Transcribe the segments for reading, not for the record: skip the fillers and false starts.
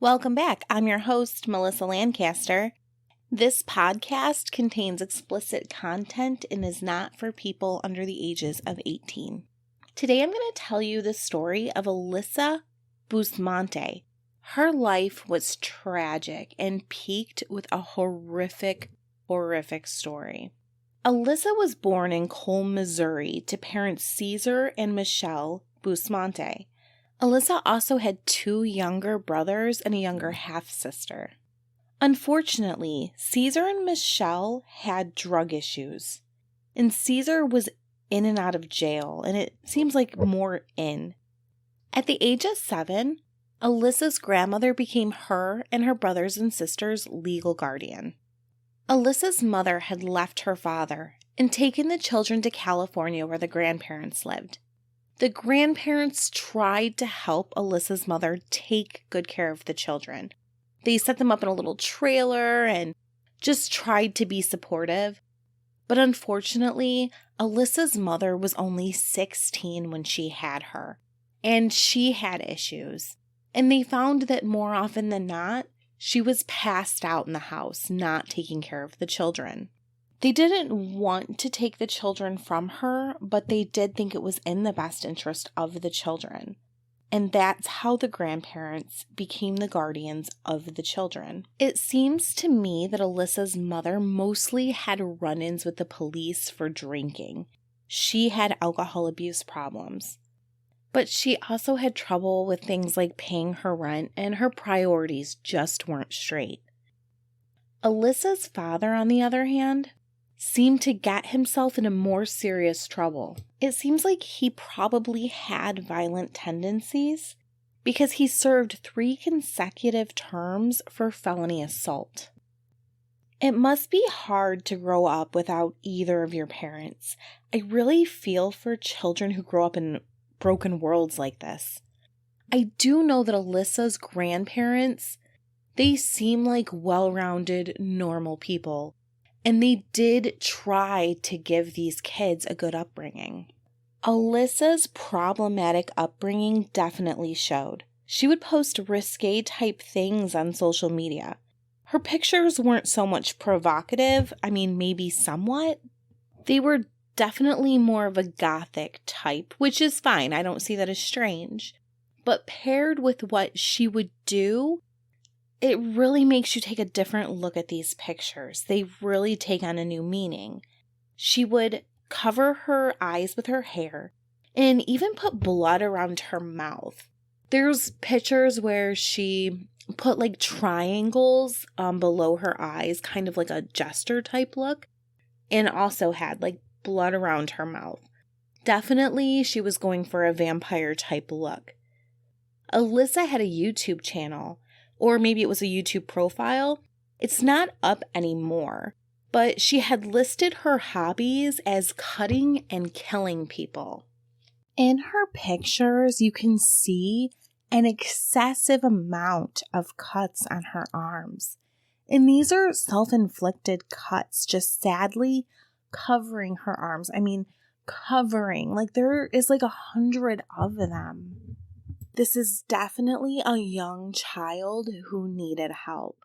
Welcome back. I'm your host, Melissa Lancaster. This podcast contains explicit content and is not for people under the ages of 18. Today I'm going to tell you the story of Alyssa Bustamante. Her life was tragic and peaked with a horrific story. Alyssa was born in Cole, Missouri to parents Caesar and Michelle Bustamante. Alyssa also had two younger brothers and a younger half-sister. Unfortunately, Caesar and Michelle had drug issues, and Caesar was in and out of jail, and it seems like more in. At the age of 7, Alyssa's grandmother became her and her brothers and sisters' legal guardian. Alyssa's mother had left her father and taken the children to California where the grandparents lived. The grandparents tried to help Alyssa's mother take good care of the children. They set them up in a little trailer and just tried to be supportive. But unfortunately, Alyssa's mother was only 16 when she had her, and she had issues. And they found that more often than not, she was passed out in the house, not taking care of the children. They didn't want to take the children from her, but they did think it was in the best interest of the children. And that's how the grandparents became the guardians of the children. It seems to me that Alyssa's mother mostly had run-ins with the police for drinking. She had alcohol abuse problems. But she also had trouble with things like paying her rent, and her priorities just weren't straight. Alyssa's father, on the other hand, seemed to get himself into more serious trouble. It seems like he probably had violent tendencies because he served 3 consecutive terms for felony assault. It must be hard to grow up without either of your parents. I really feel for children who grow up in broken worlds like this. I do know that Alyssa's grandparents, they seem like well-rounded, normal people. And they did try to give these kids a good upbringing. Alyssa's problematic upbringing definitely showed. She would post risque type things on social media. Her pictures weren't so much provocative, maybe somewhat. They were definitely more of a gothic type, which is fine. I don't see that as strange. But paired with what she would do, it really makes you take a different look at these pictures. They really take on a new meaning. She would cover her eyes with her hair and even put blood around her mouth. There's pictures where she put like triangles below her eyes, kind of like a jester type look, and also had like blood around her mouth. Definitely she was going for a vampire type look. Alyssa had a YouTube channel, or maybe it was a YouTube profile. It's not up anymore, but she had listed her hobbies as cutting and killing people. In her pictures, you can see an excessive amount of cuts on her arms. And these are self-inflicted cuts, just sadly covering her arms. Covering, like there is like 100 of them. This is definitely a young child who needed help.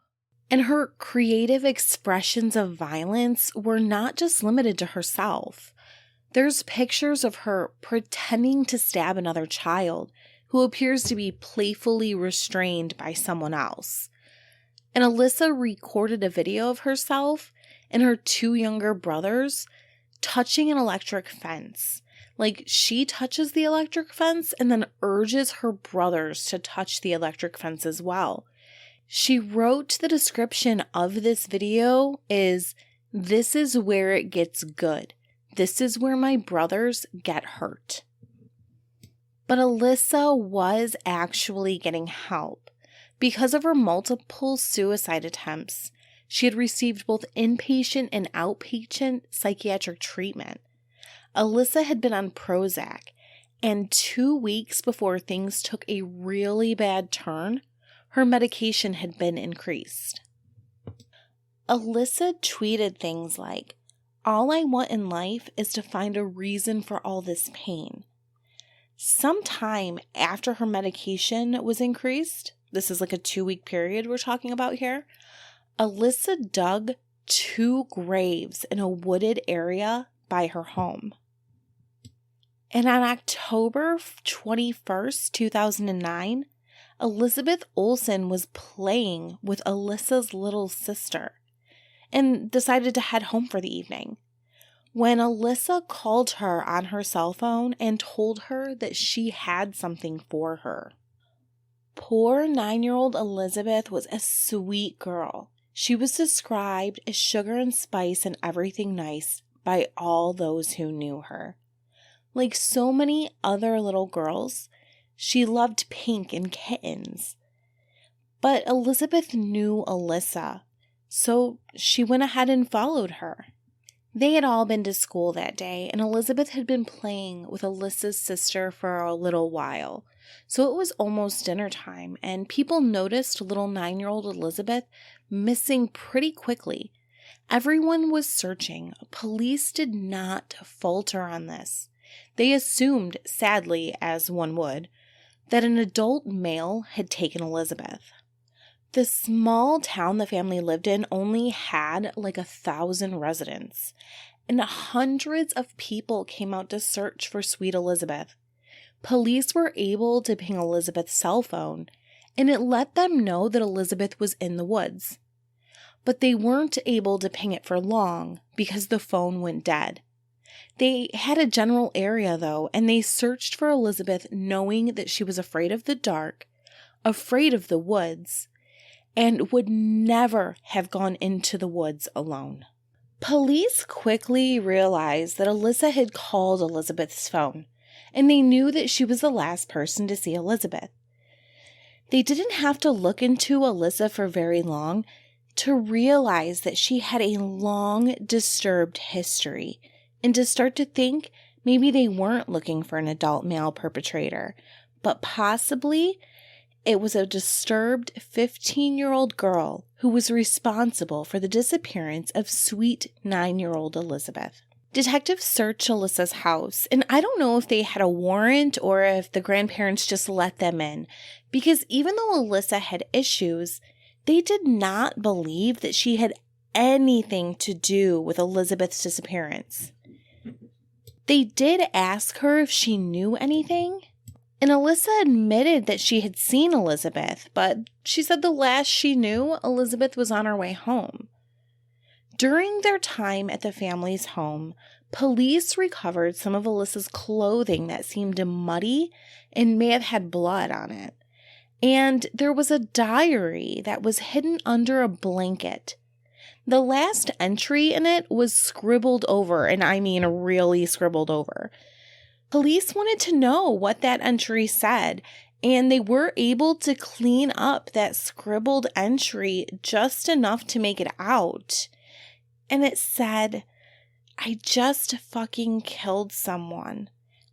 And her creative expressions of violence were not just limited to herself. There's pictures of her pretending to stab another child who appears to be playfully restrained by someone else. And Alyssa recorded a video of herself and her 2 younger brothers touching an electric fence. Like, she touches the electric fence and then urges her brothers to touch the electric fence as well. She wrote the description of this video is, "This is where it gets good. This is where my brothers get hurt." But Alyssa was actually getting help. Because of her multiple suicide attempts, she had received both inpatient and outpatient psychiatric treatment. Alyssa had been on Prozac, and 2 weeks before things took a really bad turn, her medication had been increased. Alyssa tweeted things like, "All I want in life is to find a reason for all this pain." Sometime after her medication was increased, this is like a 2-week period we're talking about here, Alyssa dug 2 graves in a wooded area by her home. And on October 21st, 2009, Elizabeth Olsen was playing with Alyssa's little sister and decided to head home for the evening, when Alyssa called her on her cell phone and told her that she had something for her. Poor 9-year-old Elizabeth was a sweet girl. She was described as sugar and spice and everything nice by all those who knew her. Like so many other little girls, she loved pink and kittens. But Elizabeth knew Alyssa, so she went ahead and followed her. They had all been to school that day, and Elizabeth had been playing with Alyssa's sister for a little while. So it was almost dinner time, and people noticed little 9-year-old Elizabeth missing pretty quickly. Everyone was searching. Police did not falter on this. They assumed, sadly, as one would, that an adult male had taken Elizabeth. The small town the family lived in only had like 1,000 residents, and hundreds of people came out to search for sweet Elizabeth. Police were able to ping Elizabeth's cell phone, and it let them know that Elizabeth was in the woods. But they weren't able to ping it for long because the phone went dead. They had a general area though, and they searched for Elizabeth knowing that she was afraid of the dark, afraid of the woods, and would never have gone into the woods alone. Police quickly realized that Alyssa had called Elizabeth's phone, and they knew that she was the last person to see Elizabeth. They didn't have to look into Alyssa for very long to realize that she had a long, disturbed history, and to start to think maybe they weren't looking for an adult male perpetrator, but possibly it was a disturbed 15-year-old girl who was responsible for the disappearance of sweet 9-year-old Elizabeth. Detectives searched Alyssa's house, and I don't know if they had a warrant or if the grandparents just let them in, because even though Alyssa had issues, they did not believe that she had anything to do with Elizabeth's disappearance. They did ask her if she knew anything, and Alyssa admitted that she had seen Elizabeth, but she said the last she knew, Elizabeth was on her way home. During their time at the family's home, police recovered some of Alyssa's clothing that seemed muddy and may have had blood on it. And there was a diary that was hidden under a blanket. The last entry in it was scribbled over, and I mean really scribbled over. Police wanted to know what that entry said, and they were able to clean up that scribbled entry just enough to make it out. And it said, "I just fucking killed someone.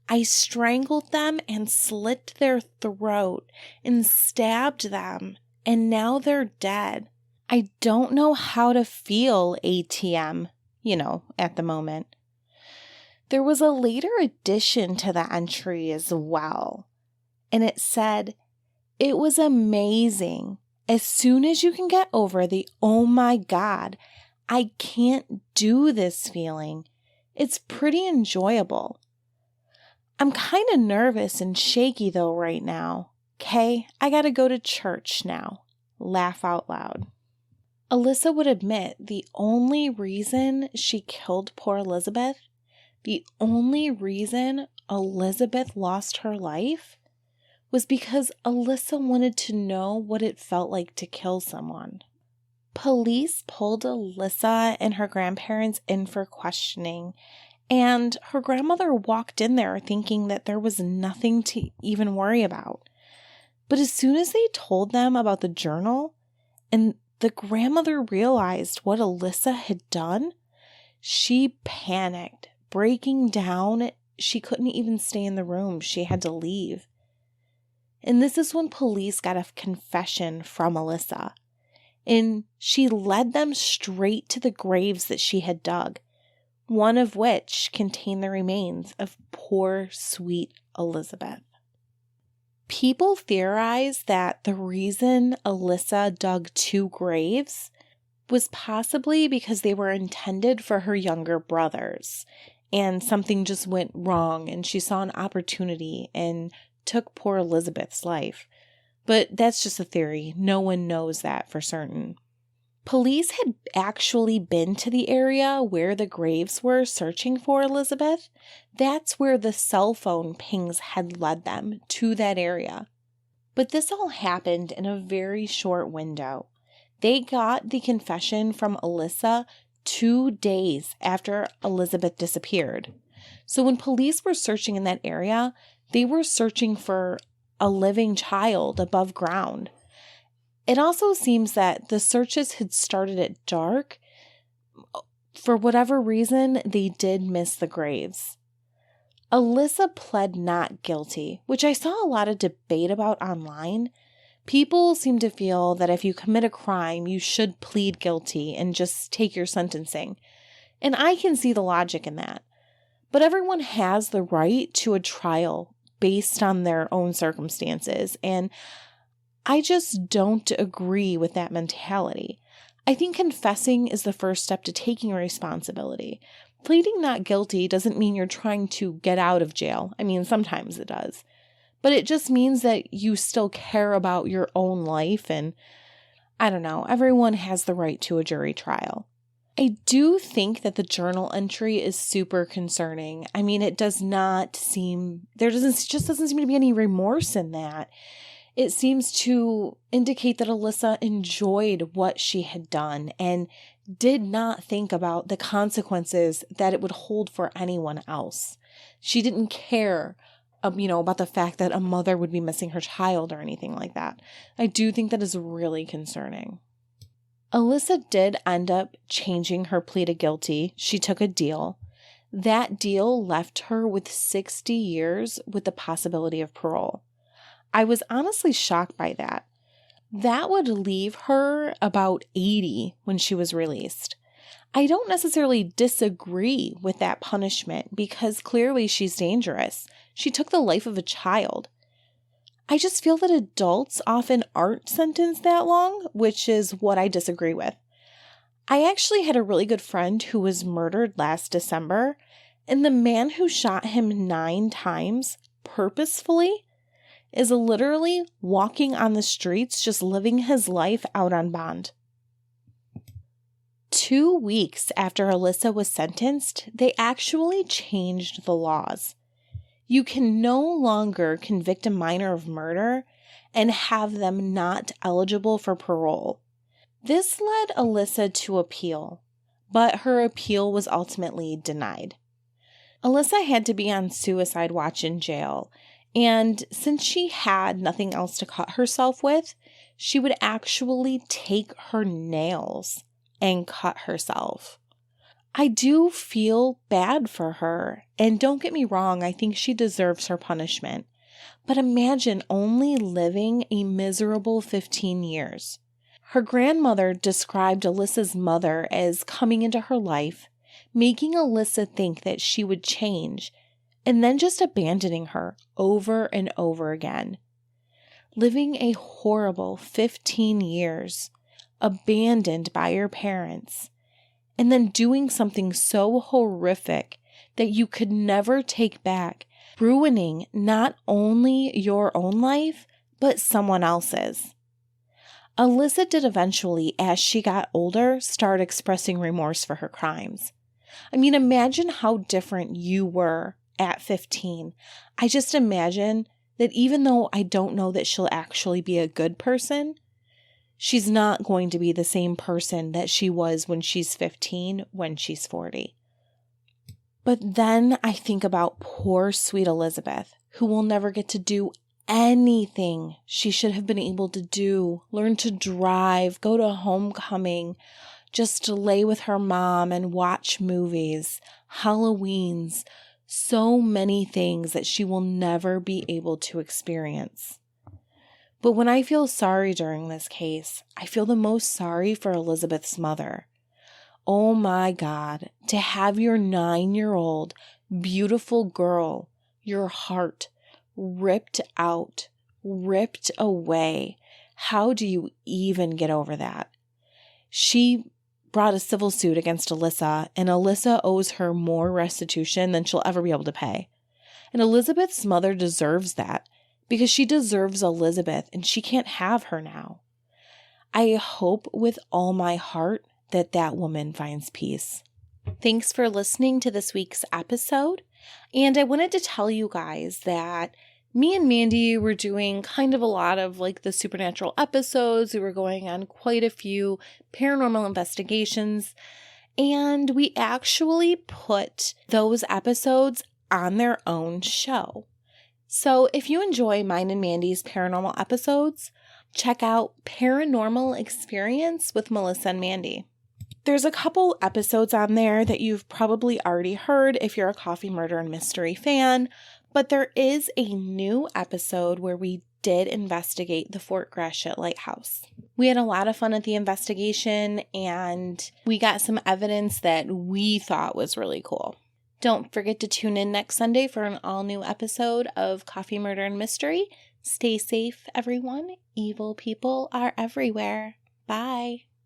I strangled them and slit their throat and stabbed them, and now they're dead. I don't know how to feel ATM, at the moment." There was a later addition to the entry as well, and it said, "It was amazing. As soon as you can get over the, oh my God, I can't do this feeling, it's pretty enjoyable. I'm kind of nervous and shaky though right now. Okay, I gotta go to church now." Laugh out loud. Alyssa would admit the only reason she killed poor Elizabeth, the only reason Elizabeth lost her life, was because Alyssa wanted to know what it felt like to kill someone. Police pulled Alyssa and her grandparents in for questioning, and her grandmother walked in there thinking that there was nothing to even worry about. But as soon as they told them about the journal, and the grandmother realized what Alyssa had done, she panicked, breaking down. She couldn't even stay in the room. She had to leave. And this is when police got a confession from Alyssa. And she led them straight to the graves that she had dug, one of which contained the remains of poor, sweet Elizabeth. People theorize that the reason Alyssa dug 2 graves was possibly because they were intended for her younger brothers, and something just went wrong and she saw an opportunity and took poor Elizabeth's life. But that's just a theory. No one knows that for certain. Police had actually been to the area where the graves were searching for Elizabeth. That's where the cell phone pings had led them, to that area. But this all happened in a very short window. They got the confession from Alyssa 2 days after Elizabeth disappeared. So when police were searching in that area, they were searching for a living child above ground. It also seems that the searches had started at dark. For whatever reason, they did miss the graves. Alyssa pled not guilty, which I saw a lot of debate about online. People seem to feel that if you commit a crime, you should plead guilty and just take your sentencing. And I can see the logic in that. But everyone has the right to a trial based on their own circumstances, and I just don't agree with that mentality. I think confessing is the first step to taking responsibility. Pleading not guilty doesn't mean you're trying to get out of jail. I mean, sometimes it does. But it just means that you still care about your own life, and I don't know, everyone has the right to a jury trial. I do think that the journal entry is super concerning. I mean, it does not seem, just doesn't seem to be any remorse in that. It seems to indicate that Alyssa enjoyed what she had done and did not think about the consequences that it would hold for anyone else. She didn't care, about the fact that a mother would be missing her child or anything like that. I do think that is really concerning. Alyssa did end up changing her plea to guilty. She took a deal. That deal left her with 60 years with the possibility of parole. I was honestly shocked by that. That would leave her about 80 when she was released. I don't necessarily disagree with that punishment because clearly she's dangerous. She took the life of a child. I just feel that adults often aren't sentenced that long, which is what I disagree with. I actually had a really good friend who was murdered last December, and the man who shot him 9 times purposefully is literally walking on the streets, just living his life out on bond. 2 weeks after Alyssa was sentenced, they actually changed the laws. You can no longer convict a minor of murder and have them not eligible for parole. This led Alyssa to appeal, but her appeal was ultimately denied. Alyssa had to be on suicide watch in jail, and since she had nothing else to cut herself with, she would actually take her nails and cut herself. I do feel bad for her, and don't get me wrong, I think she deserves her punishment. But imagine only living a miserable 15 years. Her grandmother described Alyssa's mother as coming into her life, making Alyssa think that she would change, and then just abandoning her over and over again. Living a horrible 15 years, abandoned by your parents, and then doing something so horrific that you could never take back, ruining not only your own life, but someone else's. Alyssa did eventually, as she got older, start expressing remorse for her crimes. I mean, imagine how different you were at 15. I just imagine that even though I don't know that she'll actually be a good person, she's not going to be the same person that she was when she's 15, when she's 40. But then I think about poor sweet Elizabeth, who will never get to do anything she should have been able to do, learn to drive, go to homecoming, just to lay with her mom and watch movies, Halloweens, so many things that she will never be able to experience. But when I feel sorry during this case, I feel the most sorry for Elizabeth's mother. Oh my God, to have your 9-year-old beautiful girl, your heart, ripped out, ripped away. How do you even get over that? She brought a civil suit against Alyssa, and Alyssa owes her more restitution than she'll ever be able to pay. And Elizabeth's mother deserves that because she deserves Elizabeth and she can't have her now. I hope with all my heart that that woman finds peace. Thanks for listening to this week's episode. And I wanted to tell you guys that me and Mandy were doing kind of a lot of like the supernatural episodes. We were going on quite a few paranormal investigations. And we actually put those episodes on their own show. So if you enjoy mine and Mandy's paranormal episodes, check out Paranormal Experience with Melissa and Mandy. There's a couple episodes on there that you've probably already heard if you're a Coffee, Murder, and Mystery fan, but there is a new episode where we did investigate the Fort Gratiot Lighthouse. We had a lot of fun at the investigation, and we got some evidence that we thought was really cool. Don't forget to tune in next Sunday for an all-new episode of Coffee, Murder, and Mystery. Stay safe, everyone. Evil people are everywhere. Bye.